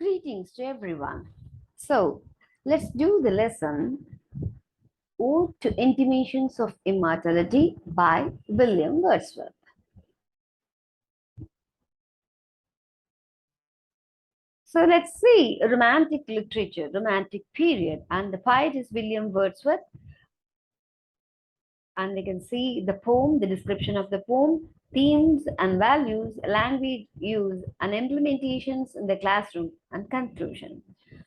Greetings to everyone. So, let's do the lesson Ode to Intimations of Immortality by William Wordsworth. So, let's see romantic literature, romantic period, and the poet is William Wordsworth. And we can see the poem, the description of the poem, themes and values, language use, and implementations in the classroom, and conclusion.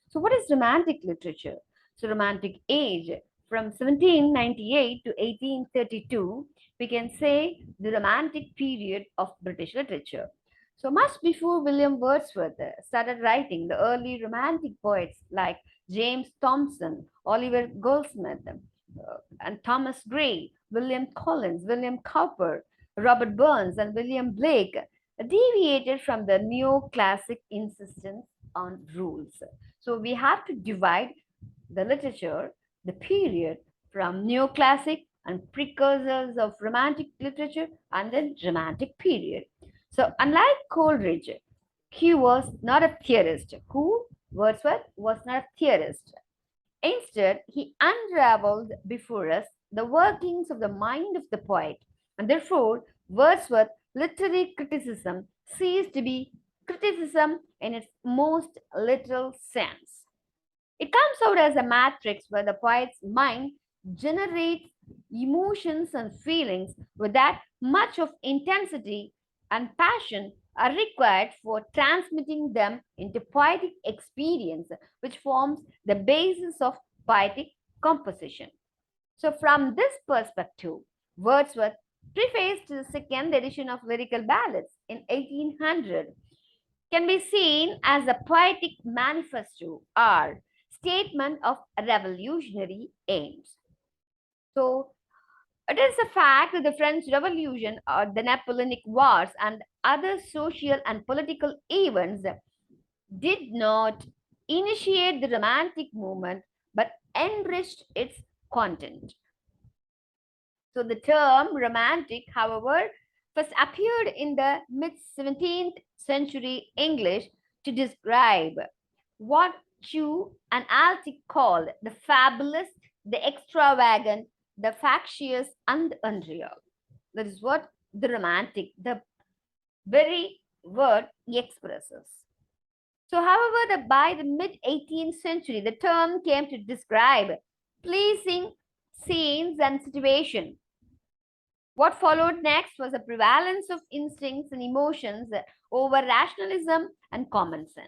So, what is romantic literature? So, romantic age from 1798 to 1832, we can say the romantic period of British literature. So, much before William Wordsworth started writing, the early romantic poets like James Thomson, Oliver Goldsmith, and Thomas Gray, William Collins, William Cowper, Robert Burns, and William Blake deviated from the neoclassic insistence on rules. So we have to divide the literature, the period from neoclassic and precursors of romantic literature and then romantic period. So unlike Coleridge, he was not a theorist. Who? Wordsworth was not a theorist. Instead, he unraveled before us the workings of the mind of the poet, and therefore, Wordsworth's literary criticism ceased to be criticism in its most literal sense. It comes out as a matrix where the poet's mind generates emotions and feelings with that much of intensity and passion are required for transmitting them into poetic experience, which forms the basis of poetic composition. So, from this perspective, Wordsworth prefaced the second edition of Lyrical Ballads in 1800 can be seen as a poetic manifesto or statement of revolutionary aims. So, it is a fact that the French Revolution or the Napoleonic Wars and other social and political events did not initiate the Romantic movement but enriched its content. So the term romantic, however, first appeared in the mid 17th century English to describe what Chu and Altic called the fabulous, the extravagant, the factious, and the unreal. That is what the romantic, the very word expresses. So, however, by the mid 18th century, the term came to describe pleasing scenes and situation. What followed next was a prevalence of instincts and emotions over rationalism and common sense.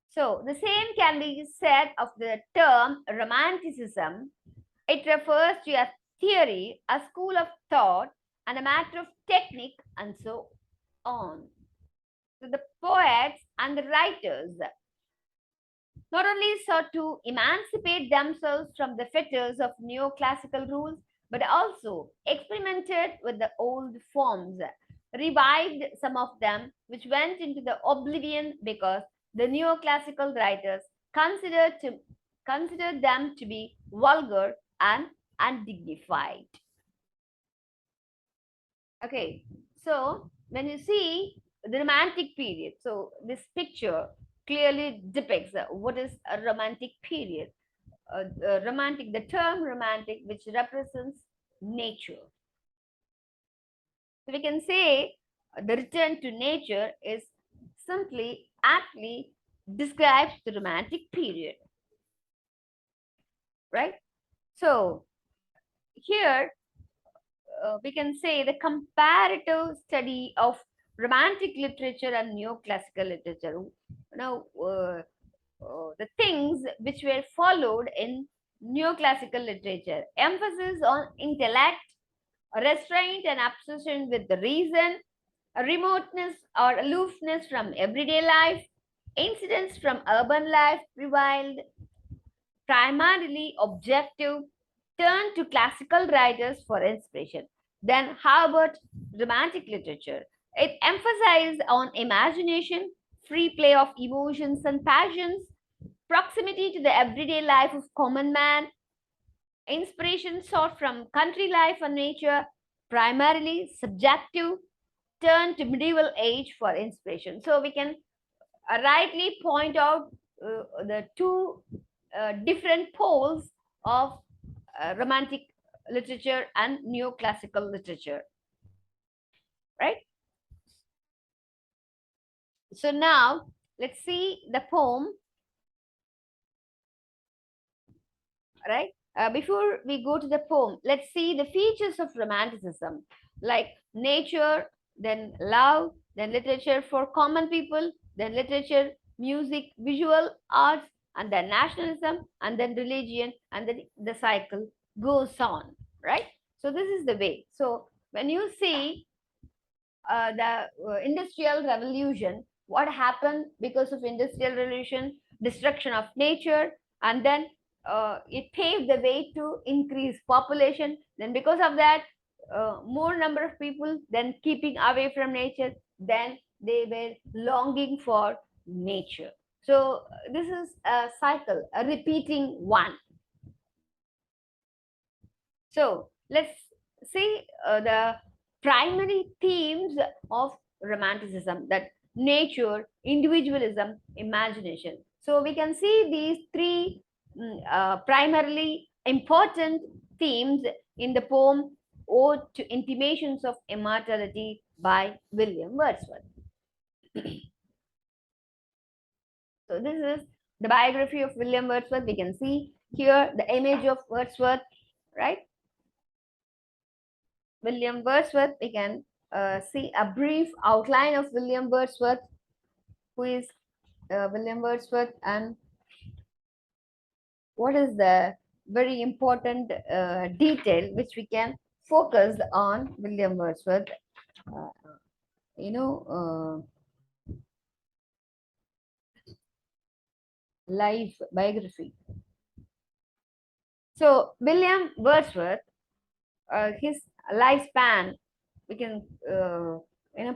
So, the same can be said of the term romanticism. It refers to a theory, a school of thought, and a matter of technique, and so on. So, the poets and the writers not only sought to emancipate themselves from the fetters of neoclassical rules, but also experimented with the old forms, revived some of them, which went into the oblivion because the neoclassical writers considered them to be vulgar and undignified. Okay, so when you see the romantic period, so this picture clearly depicts what is a romantic period. Romantic, the term romantic, which represents nature. So we can say the return to nature is simply aptly describes the romantic period, right? So here we can say the comparative study of romantic literature and neoclassical literature. Now, the things which were followed in neoclassical literature: emphasis on intellect, restraint and obsession with the reason, remoteness or aloofness from everyday life, incidents from urban life prevailed, primarily objective, turned to classical writers for inspiration. Then, how about romantic literature? It emphasized on imagination, free play of emotions and passions, proximity to the everyday life of common man, inspiration sought from country life and nature, primarily subjective, turn to medieval age for inspiration. So we can rightly point out the two different poles of romantic literature and neoclassical literature, right? So now let's see the poem, right? Before we go to the poem, let's see the features of romanticism, like nature, then love, then literature for common people, then literature, music, visual arts, and then nationalism, and then religion, and then the cycle goes on, right? So this is the way. So when you see the industrial revolution, what happened because of industrial revolution, destruction of nature, and then it paved the way to increase population. Then because of that, more number of people then keeping away from nature, then they were longing for nature. So this is a cycle, a repeating one. So let's see the primary themes of romanticism, that nature, individualism, imagination. So we can see these three primarily important themes in the poem Ode to Intimations of Immortality by William Wordsworth. So this is the biography of William Wordsworth. We can see here the image of Wordsworth, right? William Wordsworth, we can see a brief outline of William Wordsworth, who is William Wordsworth, and what is the very important detail which we can focus on William Wordsworth, uh, you know, life biography. So, William Wordsworth, his lifespan, we can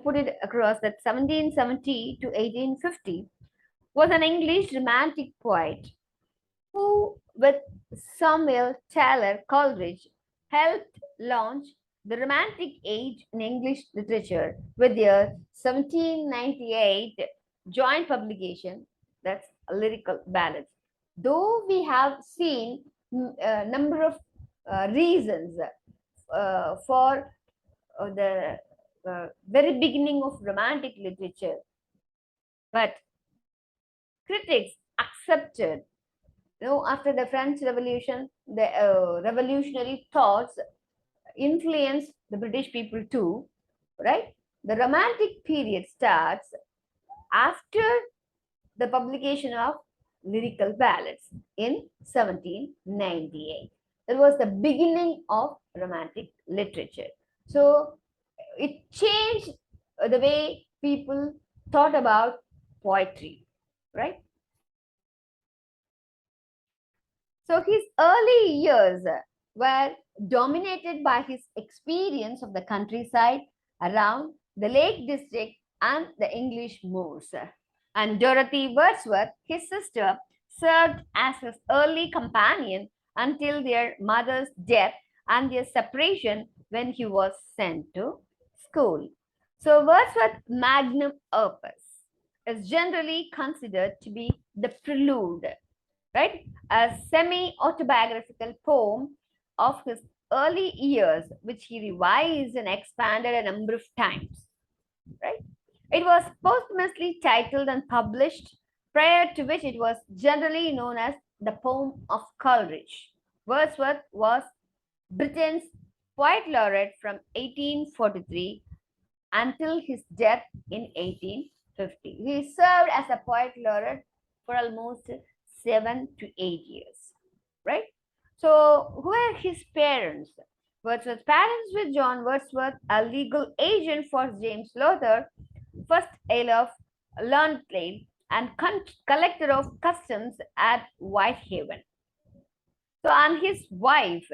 put it across that 1770 to 1850, was an English romantic poet who, with Samuel Taylor Coleridge, helped launch the Romantic Age in English literature with their 1798 joint publication, that's Lyrical Ballads. Though we have seen a number of reasons for the very beginning of Romantic literature, but critics accepted, after the French Revolution, the revolutionary thoughts influenced the British people too, right? The Romantic period starts after the publication of Lyrical Ballads in 1798. It was the beginning of Romantic literature. So it changed the way people thought about poetry, right? So his early years were dominated by his experience of the countryside around the Lake District and the English moors. And Dorothy Wordsworth, his sister, served as his early companion until their mother's death and their separation when he was sent to school. So Wordsworth's magnum opus is generally considered to be the Prelude, right? A semi autobiographical poem of his early years, which he revised and expanded a number of times, right? It was posthumously titled and published, prior to which it was generally known as the Poem of Coleridge. Wordsworth was Britain's poet laureate from 1843 until his death in 1850. He served as a poet laureate for almost 7 to 8 years, right? So, who were his parents? Wordsworth's parents were John Wordsworth, a legal agent for James Lowther, first Earl of Lonsdale, and collector of customs at Whitehaven. So, and his wife,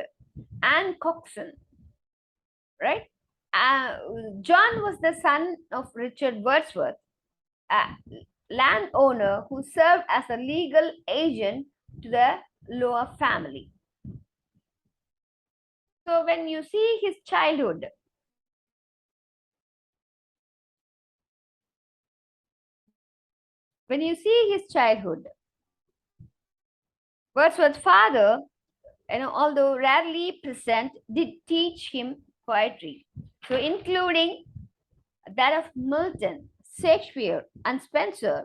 Anne Coxon, right? John was the son of Richard Wordsworth, a landowner who served as a legal agent to the Lower family. So when you see his childhood, When you see his childhood, Wordsworth's father, although rarely present, did teach him poetry. So, including that of Milton, Shakespeare, and Spenser,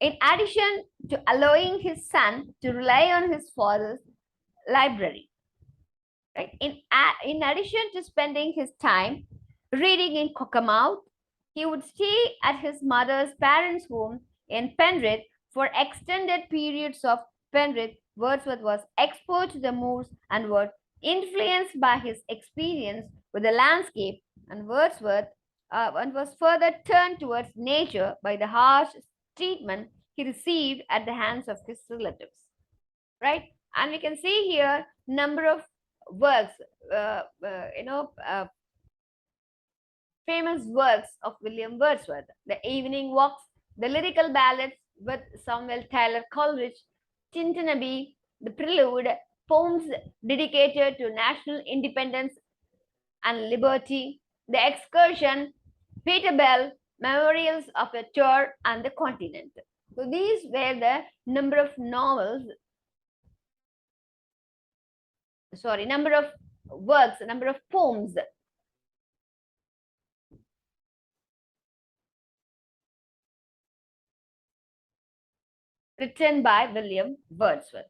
in addition to allowing his son to rely on his father's library. Right? In addition to spending his time reading in Cockermouth, he would stay at his mother's parents' home in Penrith for extended periods of Penrith. Wordsworth was exposed to the moors and was influenced by his experience with the landscape, and Wordsworth and was further turned towards nature by the harsh treatment he received at the hands of his relatives. Right? And we can see here number of works, uh, uh, you know, uh, famous works of William Wordsworth: The Evening Walks, the lyrical ballads with Samuel Taylor Coleridge, Tintinnabee, the Prelude, poems dedicated to national independence and liberty, The Excursion, Peter Bell, Memorials of a Tour and the Continent. So these were the number of novels, number of works, number of poems written by William Wordsworth.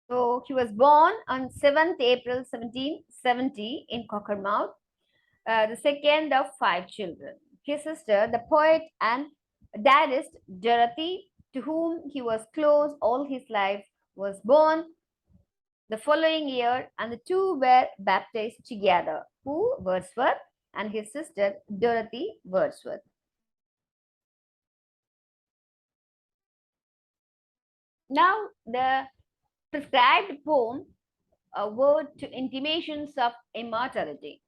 So he was born on 7th April 1770 in Cockermouth, the second of five children. His sister, the poet and diarist Dorothy, to whom he was close all his life, was born the following year, and the two were baptized together, who Wordsworth and his sister Dorothy Wordsworth. Now, the prescribed poem, a word to intimations of immortality.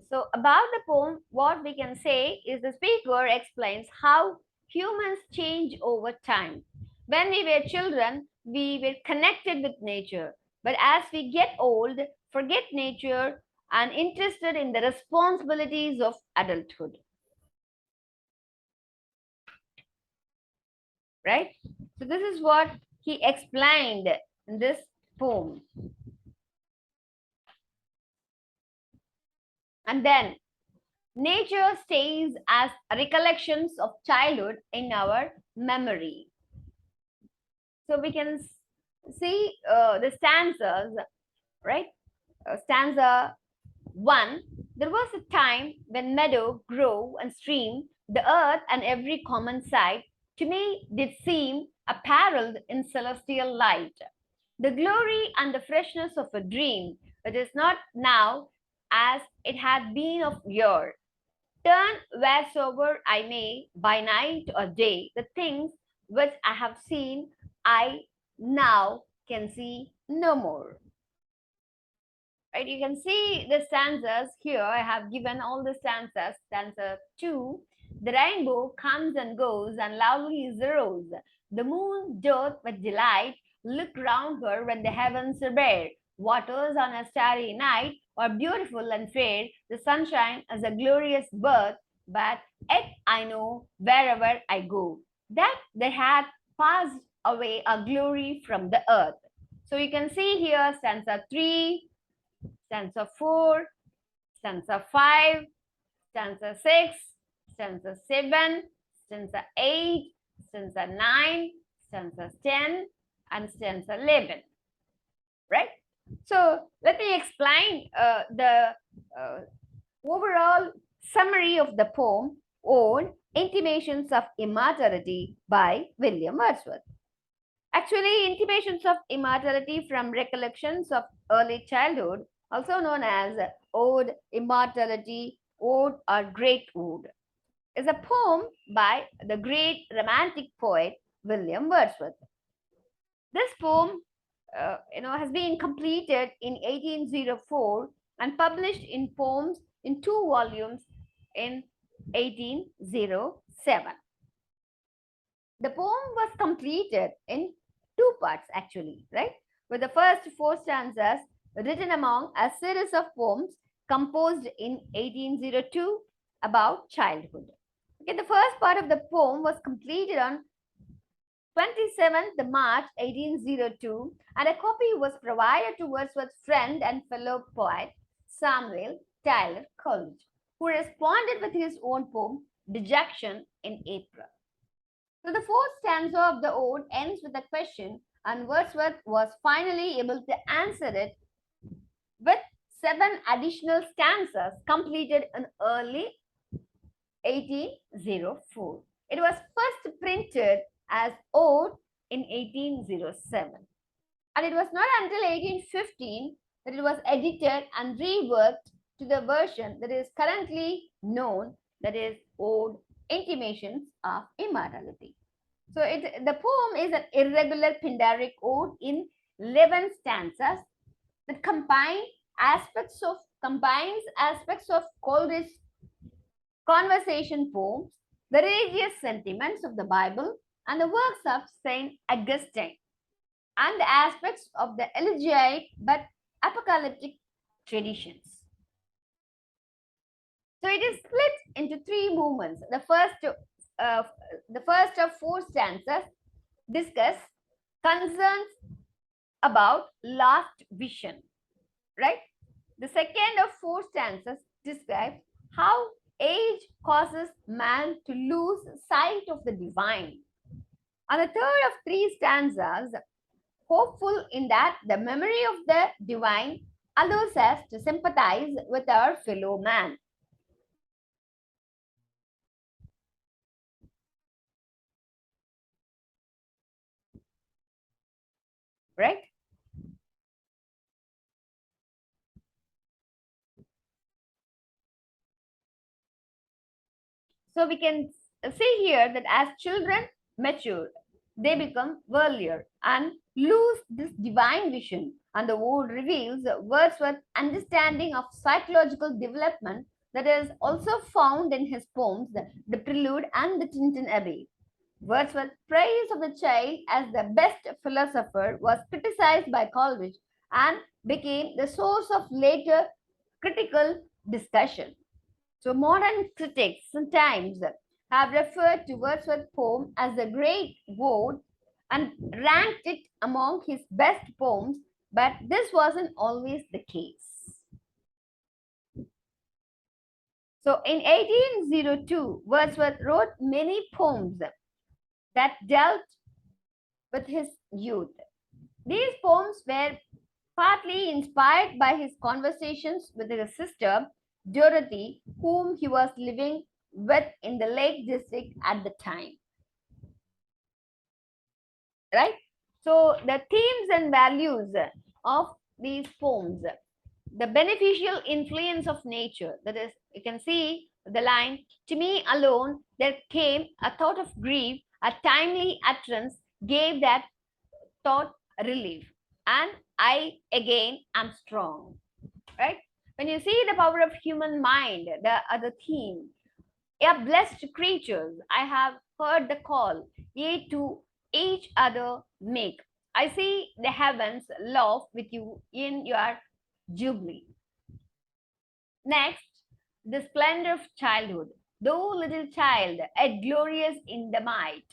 So, about the poem, what we can say is the speaker explains how humans change over time. When we were children, we were connected with nature, but as we get old, forget nature and interested in the responsibilities of adulthood. Right? So, this is what he explained in this poem. And then nature stays as recollections of childhood in our memory. So we can see the stanzas, right? Stanza 1. There was a time when meadow, grove, and stream, the earth and every common sight, to me did seem apparelled in celestial light. The glory and the freshness of a dream, it is not now as it had been of yore. Turn wheresoever I may, by night or day, the things which I have seen, I now can see no more. Right? You can see the stanzas here. I have given all the stanzas. Stanza 2. The rainbow comes and goes, and lovely is the rose. The moon doth with delight look round her when the heavens are bare. Waters on a starry night are beautiful and fair. The sunshine is a glorious birth, but yet I know wherever I go that they had passed away a glory from the earth. So you can see here stanza 3, stanza 4, stanza 5, stanza 6, stanza 7, stanza 8, stanza 9, stanza 10, and stanza 11. Right? So let me explain the overall summary of the poem on Intimations of Immortality by William Wordsworth. Actually, Intimations of Immortality from Recollections of Early Childhood, also known as Ode, Immortality, Ode, or Great Ode, is a poem by the great romantic poet William Wordsworth. This poem, has been completed in 1804 and published in Poems in 2 volumes in 1807. The poem was completed in 2 parts, actually, right? With the first 4 stanzas written among a series of poems composed in 1802 about childhood. Okay, the first part of the poem was completed on 27th March 1802, and a copy was provided to Wordsworth's friend and fellow poet Samuel Taylor Coleridge, who responded with his own poem, Dejection, in April. So the fourth stanza of the ode ends with a question, and Wordsworth was finally able to answer it with 7 additional stanzas completed in early 1804. It was first printed as ode in 1807. And it was not until 1815 that it was edited and reworked to the version that is currently known, that is Ode Intimations of Immortality. So the poem is an irregular pindaric ode in 11 stanzas that combines aspects of Coleridge's conversation poems, the religious sentiments of the Bible, and the works of Saint Augustine, and the aspects of the elegiac but apocalyptic traditions. So it is split into 3 movements. The first of 4 stanzas discuss concerns about last vision, right? The second of 4 stanzas describes how age causes man to lose sight of the divine. And the third of 3 stanzas, hopeful in that the memory of the divine allows us to sympathize with our fellow man. Right? So we can see here that as children mature, they become worldlier and lose this divine vision. And the ode reveals Wordsworth's understanding of psychological development that is also found in his poems, The Prelude and the Tintin Abbey. Wordsworth's praise of the child as the best philosopher was criticized by Coleridge and became the source of later critical discussion. So modern critics sometimes have referred to Wordsworth's poem as the great ode and ranked it among his best poems, but this wasn't always the case. So in 1802, Wordsworth wrote many poems that dealt with his youth. These poems were partly inspired by his conversations with his sister Dorothy, whom he was living with in the Lake District at the time. Right? So the themes and values of these poems, the beneficial influence of nature, that is, you can see the line, to me alone there came a thought of grief, a timely utterance gave that thought relief, and I again am strong. Right? When you see the power of human mind, the other theme, yeah, blessed creatures, I have heard the call, ye to each other make. I see the heavens laugh with you in your jubilee. Next, the splendor of childhood. Though little child, yet glorious in the might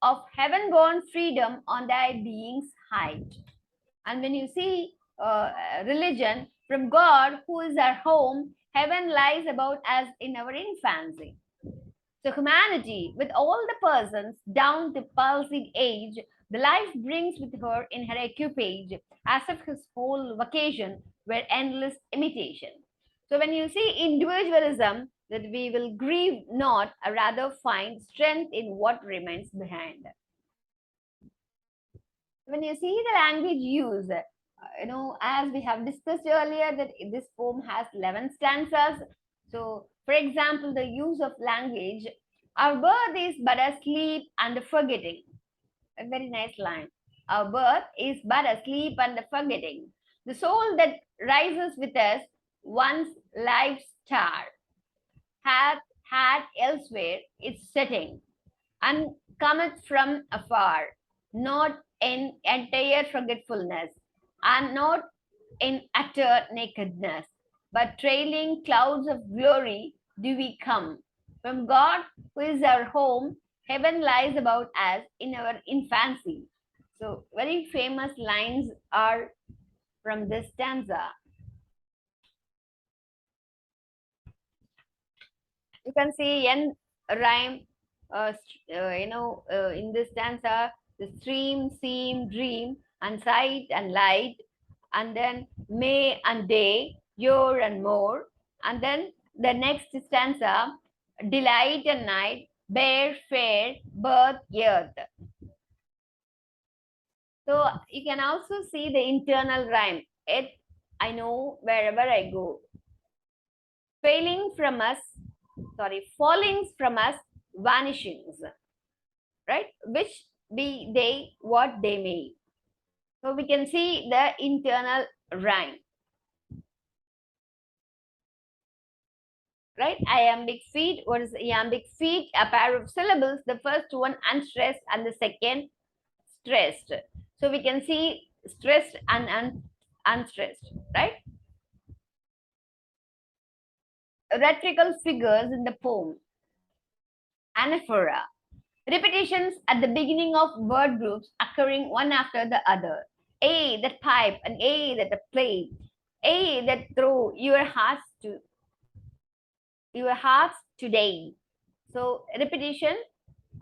of heaven-born freedom on thy being's height. And when you see religion, from God, who is our home, heaven lies about us in our infancy. So humanity, with all the persons down to palsied age, the life brings with her in her equipage, as if his whole vocation were endless imitation. So when you see individualism, that we will grieve not, or rather find strength in what remains behind. When you see the language used, as we have discussed earlier, that this poem has 11 stanzas. So, for example, the use of language, our birth is but a sleep and a forgetting. A very nice line. Our birth is but a sleep and a forgetting. The soul that rises with us once life star, hath had elsewhere its setting, and cometh from afar, not in entire forgetfulness, and not in utter nakedness, but trailing clouds of glory do we come. From God, who is our home, heaven lies about us in our infancy. So, very famous lines are from this stanza. You can see n rhyme, in this stanza, the stream, seem, dream, and sight and light, and then may and day, year and more, and then the next stanza, delight and night, bear, fair, birth, earth. So you can also see the internal rhyme. It I know wherever I go. Failing from us, fallings from us, vanishings, right? Which be they what they may. So we can see the internal rhyme, right? Iambic feet. What is iambic feet? A pair of syllables. The first one unstressed and the second stressed. So we can see stressed and unstressed, right? Rhetorical figures in the poem. Anaphora. Repetitions at the beginning of word groups occurring one after the other. A that pipe and A that play. A that throw your hearts today. So repetition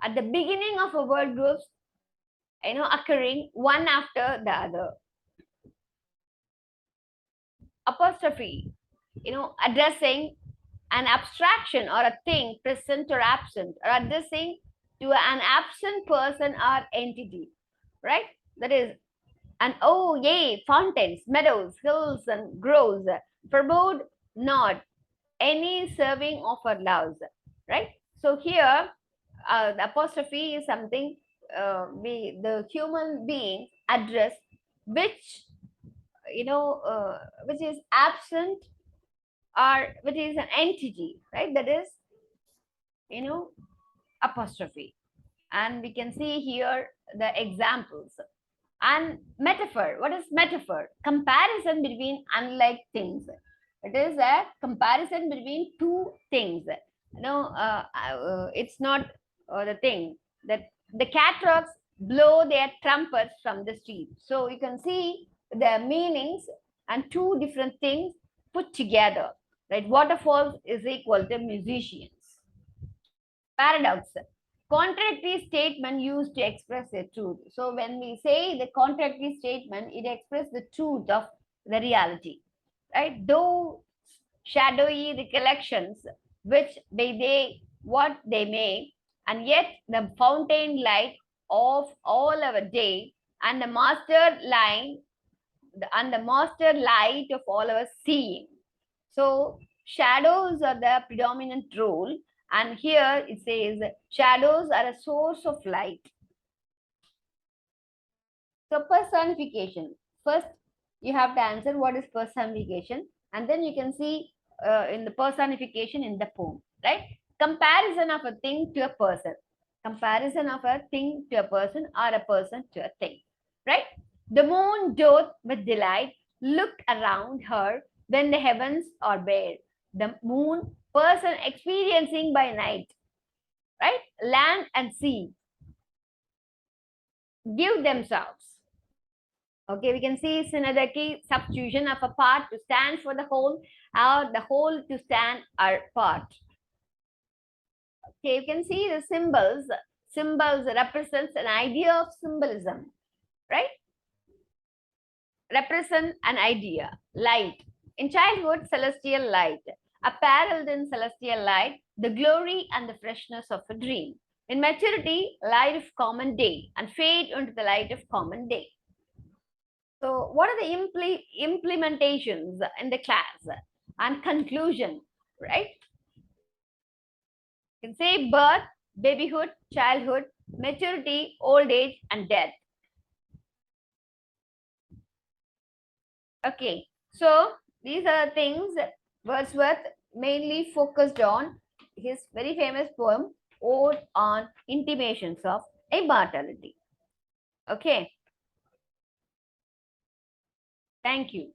at the beginning of a word groups, occurring one after the other. Apostrophe, addressing an abstraction or a thing present or absent, or addressing to an absent person or entity, right? That is, and oh, yea, fountains, meadows, hills, and groves, forbode not any serving of our loves, right? So here, the apostrophe is something the human being address, which which is absent or which is an entity, right? That is, you know, apostrophe. And we can see here the examples. And metaphor. What is metaphor? Comparison between unlike things. It is a comparison between two things. It's not the thing that the cataracts blow their trumpets from the street. So you can see the meanings and two different things put together. Right? Waterfalls is equal to musicians. Paradox. Contradictory statement used to express a truth. So when we say the contradictory statement, it expresses the truth of the reality, right? Though shadowy recollections, which be they what they may, and yet the fountain light of all our day, and the master line and the master light of all our seeing. So shadows are the predominant role, and here it says shadows are a source of light. So personification. First, you have to answer what is personification, and then you can see in the personification in the poem, right? Comparison of a thing to a person. Comparison of a thing to a person or a person to a thing, right? The moon doth with delight look around her when the heavens are bare. The moon, person experiencing by night, right? Land and sea give themselves. Okay, we can see synecdoche, substitution of a part to stand for the whole, or the whole to stand or part. Okay, you can see the symbols. Symbols represents an idea of symbolism, right? Represent an idea. Light. In childhood, celestial light. Apparelled in celestial light, the glory and the freshness of a dream. In maturity, light of common day, and fade into the light of common day. So, what are the implementations in the class and conclusion, right? You can say birth, babyhood, childhood, maturity, old age, and death. Okay, so These are things Wordsworth mainly focused on his very famous poem, Ode on Intimations of Immortality. Okay, thank you.